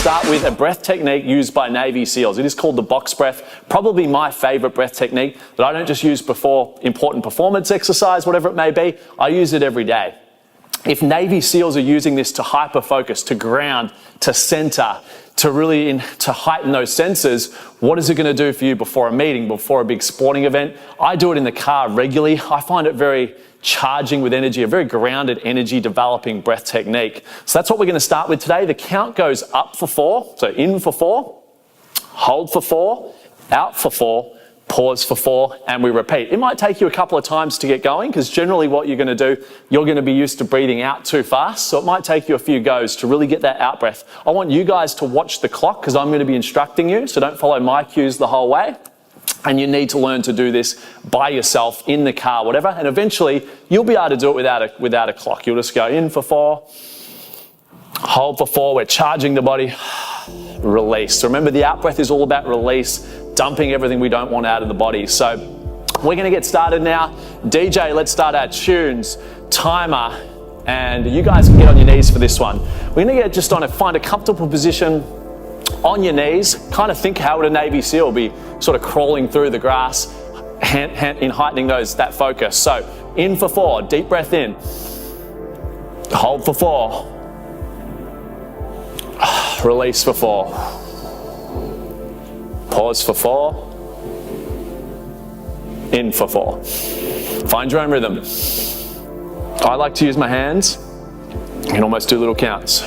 start with a breath technique used by Navy SEALs. It is called the box breath, probably my favorite breath technique that I don't just use before important performance exercise, whatever it may be. I use it every day. If Navy SEALs are using this to hyper-focus, to ground, to center, to heighten those senses, what is it going to do for you before a meeting, before a big sporting event? I do it in the car regularly. I find it very charging with energy, a very grounded, energy developing breath technique. So that's what we're going to start with today. The count goes up for 4, so in for 4, hold for 4, out for 4, pause for 4, and we repeat. It might take you a couple of times to get going, because generally what you're going to do, you're going to be used to breathing out too fast, so it might take you a few goes to really get that out breath. I want you guys to watch the clock, because I'm going to be instructing you, so don't follow my cues the whole way. And you need to learn to do this by yourself, in the car, whatever, and eventually you'll be able to do it without a clock. You'll just go in for 4, hold for 4, we're charging the body, release. So remember, the out breath is all about release, dumping everything we don't want out of the body. So we're going to get started now. DJ, let's start our tunes, timer, and you guys can get on your knees for this one. We're going to get just find a comfortable position on your knees. Kind of think how would a Navy SEAL be sort of crawling through the grass, in heightening that focus. So in for 4, deep breath in, hold for 4, release for 4, pause for 4, in for 4. Find your own rhythm. I like to use my hands. You can almost do little counts.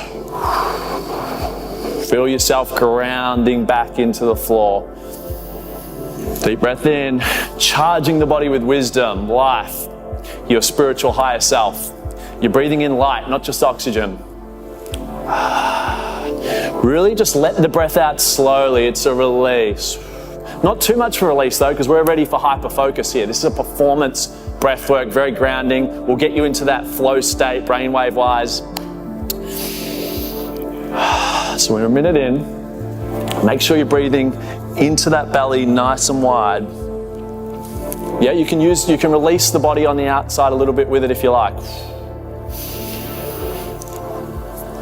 Feel yourself grounding back into the floor. Deep breath in, charging the body with wisdom, life, your spiritual higher self. You're breathing in light, not just oxygen. Really just let the breath out slowly. It's a release. Not too much of a release though, because we're ready for hyper-focus here. This is a performance breath work, very grounding. We'll get you into that flow state, brainwave-wise. So we're a minute in. Make sure you're breathing into that belly nice and wide. Yeah, you can release the body on the outside a little bit with it if you like.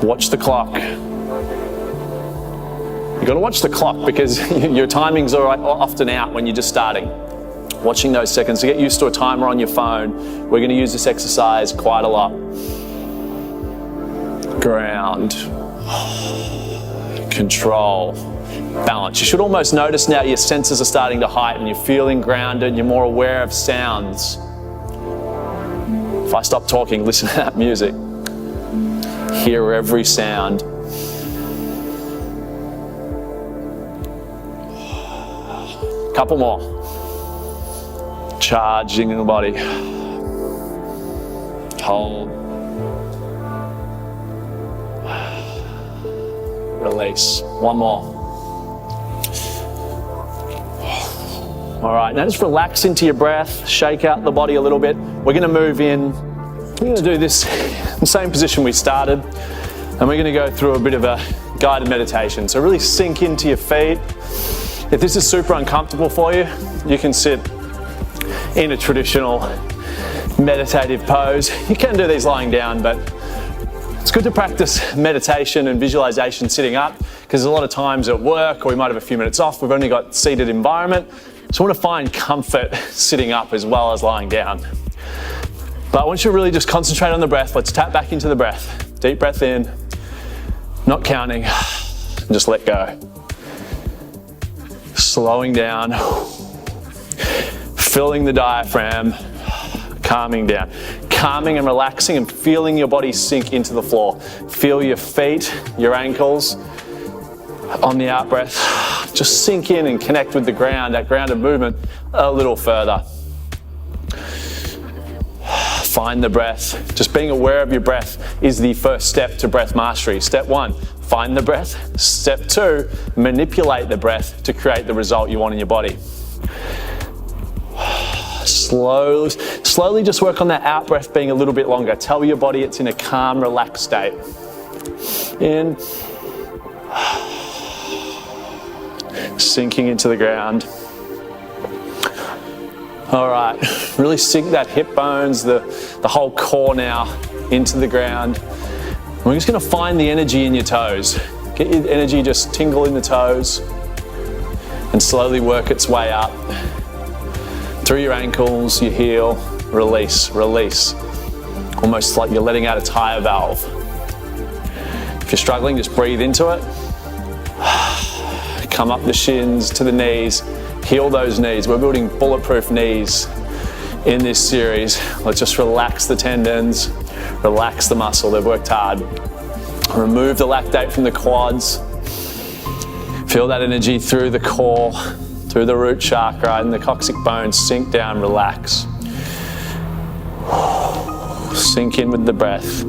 Watch the clock. You've got to watch the clock because your timings are often out when you're just starting. Watching those seconds. To get used to a timer on your phone, we're going to use this exercise quite a lot. Ground. Control. Balance. You should almost notice now your senses are starting to heighten. You're feeling grounded. You're more aware of sounds. If I stop talking, listen to that music. Hear every sound. Couple more. Charging in the body. Hold. Release. One more. All right, now just relax into your breath, shake out the body a little bit. We're going to move in. We're going to do this in the same position we started, and we're going to go through a bit of a guided meditation. So really sink into your feet. If this is super uncomfortable for you, you can sit in a traditional meditative pose. You can do these lying down, but it's good to practice meditation and visualization sitting up, because a lot of times at work, or we might have a few minutes off, we've only got seated environment. So I want to find comfort sitting up as well as lying down. But I want you to really just concentrate on the breath. Let's tap back into the breath. Deep breath in, not counting, and just let go. Slowing down, filling the diaphragm, calming down. Calming and relaxing and feeling your body sink into the floor. Feel your feet, your ankles on the out breath. Just sink in and connect with the ground, that grounded movement a little further. Find the breath. Just being aware of your breath is the first step to breath mastery. Step 1, find the breath. Step 2, manipulate the breath to create the result you want in your body. Slowly just work on that out breath being a little bit longer. Tell your body it's in a calm, relaxed state. In. Sinking into the ground. All right, really sink that hip bones, the whole core now into the ground. We're just gonna find the energy in your toes. Get your energy just tingle in the toes and slowly work its way up through your ankles, your heel, release, release. Almost like you're letting out a tire valve. If you're struggling, just breathe into it. Come up the shins to the knees, heal those knees. We're building bulletproof knees in this series. Let's just relax the tendons, relax the muscle. They've worked hard. Remove the lactate from the quads. Feel that energy through the core, through the root chakra, and the coccyx bones sink down, relax. Sink in with the breath.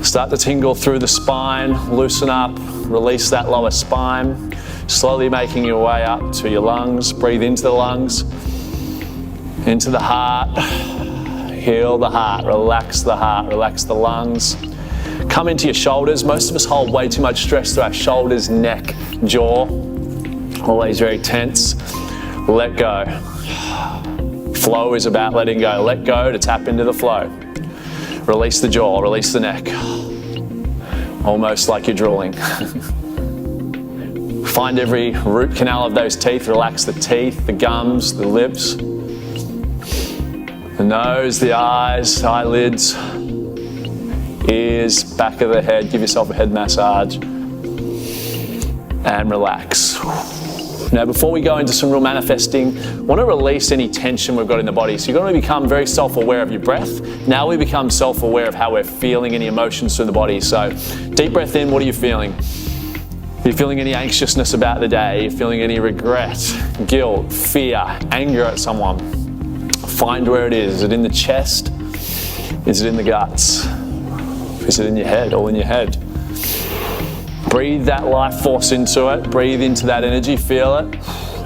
Start to tingle through the spine, loosen up, release that lower spine. Slowly making your way up to your lungs. Breathe into the lungs, into the heart. Heal the heart, relax the lungs. Come into your shoulders. Most of us hold way too much stress through our shoulders, neck, jaw. Always very tense. Let go. Flow is about letting go. Let go to tap into the flow. Release the jaw, release the neck. Almost like you're drooling. Find every root canal of those teeth. Relax the teeth, the gums, the lips, the nose, the eyes, eyelids, ears, back of the head. Give yourself a head massage and relax. Now, before we go into some real manifesting, I want to release any tension we've got in the body. So you're going to become very self-aware of your breath. Now we become self-aware of how we're feeling, any emotions through the body. So deep breath in, what are you feeling? Are you feeling any anxiousness about the day? Are you feeling any regret, guilt, fear, anger at someone? Find where it is. Is it in the chest? Is it in the guts? Is it in your head? All in your head. Breathe that life force into it. Breathe into that energy, feel it,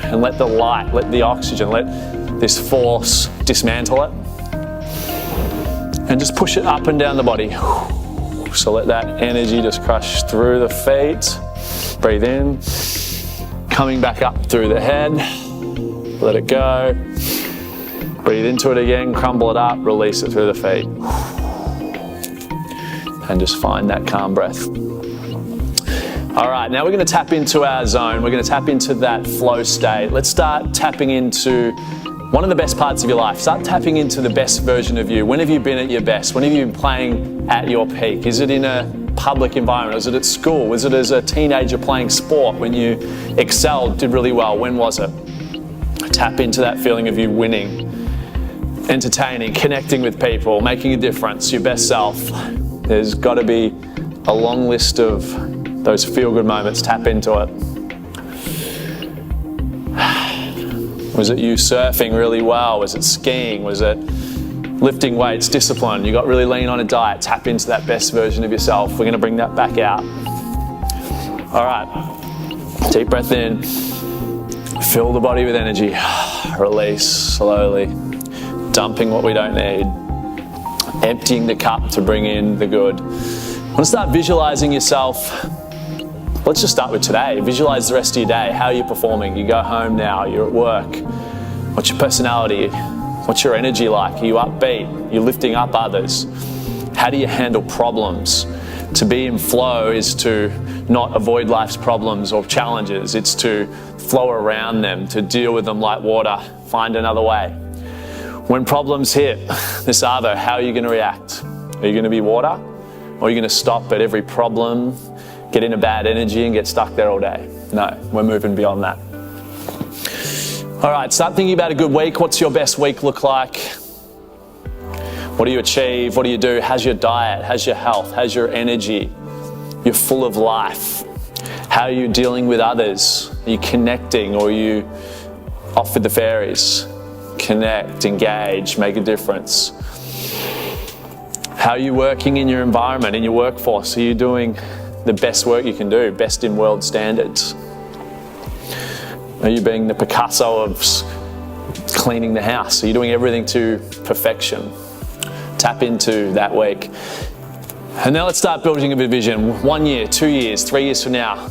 and let the light, let the oxygen, let this force dismantle it. And just push it up and down the body. So let that energy just crush through the feet. Breathe in. Coming back up through the head. Let it go. Breathe into it again, crumble it up, release it through the feet. And just find that calm breath. All right, now we're going to tap into our zone. We're going to tap into that flow state. Let's start tapping into one of the best parts of your life. Start tapping into the best version of you. When have you been at your best? When have you been playing at your peak? Is it in a public environment? Is it at school? Was it as a teenager playing sport when you excelled, did really well? When was it? Tap into that feeling of you winning, entertaining, connecting with people, making a difference, your best self. There's got to be a long list of those feel-good moments. Tap into it. Was it you surfing really well? Was it skiing? Was it lifting weights, discipline? You got really lean on a diet. Tap into that best version of yourself. We're going to bring that back out. All right. Deep breath in. Fill the body with energy. Release slowly. Dumping what we don't need. Emptying the cup to bring in the good. I want to start visualizing yourself. Let's just start with today. Visualize the rest of your day. How are you performing? You go home now, you're at work. What's your personality? What's your energy like? Are you upbeat? You're lifting up others? How do you handle problems? To be in flow is to not avoid life's problems or challenges. It's to flow around them, to deal with them like water, find another way. When problems hit, this Arvo, how are you going to react? Are you going to be water? Or are you going to stop at every problem, get in a bad energy and get stuck there all day? No, we're moving beyond that. All right, start thinking about a good week. What's your best week look like? What do you achieve? What do you do? How's your diet? How's your health? How's your energy? You're full of life. How are you dealing with others? Are you connecting or are you off with the fairies? Connect, engage, make a difference. How are you working in your environment, in your workforce? Are you doing the best work you can do, best in world standards? Are you being the Picasso of cleaning the house? Are you doing everything to perfection? Tap into that week. And now let's start building a vision. 1 year, 2 years, 3 years from now.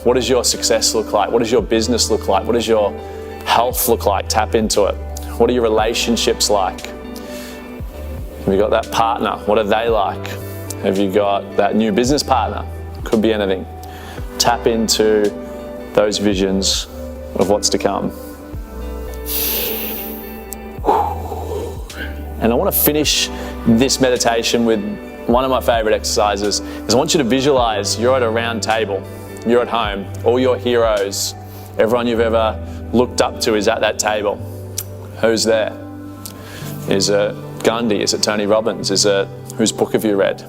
What does your success look like? What does your business look like? What does your health look like? Tap into it. What are your relationships like? Have you got that partner? What are they like? Have you got that new business partner? Could be anything. Tap into those visions of what's to come. And I want to finish this meditation with one of my favorite exercises. Is I want you to visualize you're at a round table. You're at home. All your heroes, everyone you've ever looked up to is at that table. Who's there? Is it Gandhi? Is it Tony Robbins? Is it, whose book have you read?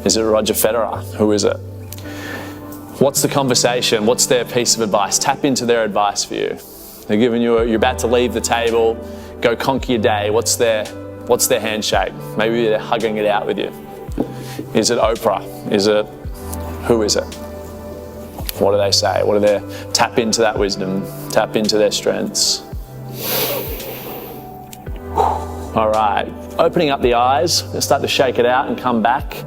Is it Roger Federer? Who is it? What's the conversation? What's their piece of advice? Tap into their advice for you. They're giving you, you're about to leave the table, go conquer your day. What's their handshake? Maybe they're hugging it out with you. Is it Oprah? Is it, who is it? What do they say? What do they, tap into that wisdom, tap into their strengths. All right, opening up the eyes, start to shake it out and come back.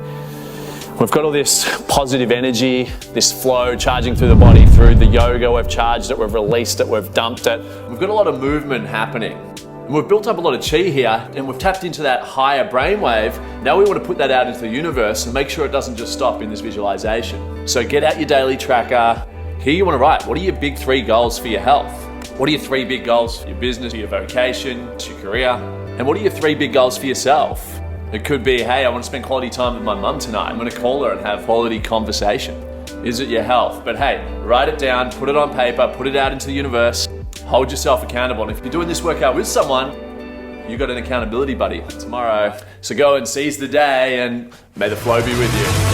We've got all this positive energy, this flow charging through the body, through the yoga. We've charged it, we've released it, we've dumped it. We've got a lot of movement happening. And we've built up a lot of chi here, and we've tapped into that higher brainwave. Now we want to put that out into the universe and make sure it doesn't just stop in this visualization. So get out your daily tracker. Here you want to write, what are your big 3 goals for your health? What are your 3 big goals for your business, for your vocation, for your career? And what are your 3 big goals for yourself? It could be, hey, I want to spend quality time with my mum tonight. I'm going to call her and have quality conversation. Is it your health? But hey, write it down, put it on paper, put it out into the universe. Hold yourself accountable. And if you're doing this workout with someone, you've got an accountability buddy tomorrow. So go and seize the day, and may the flow be with you.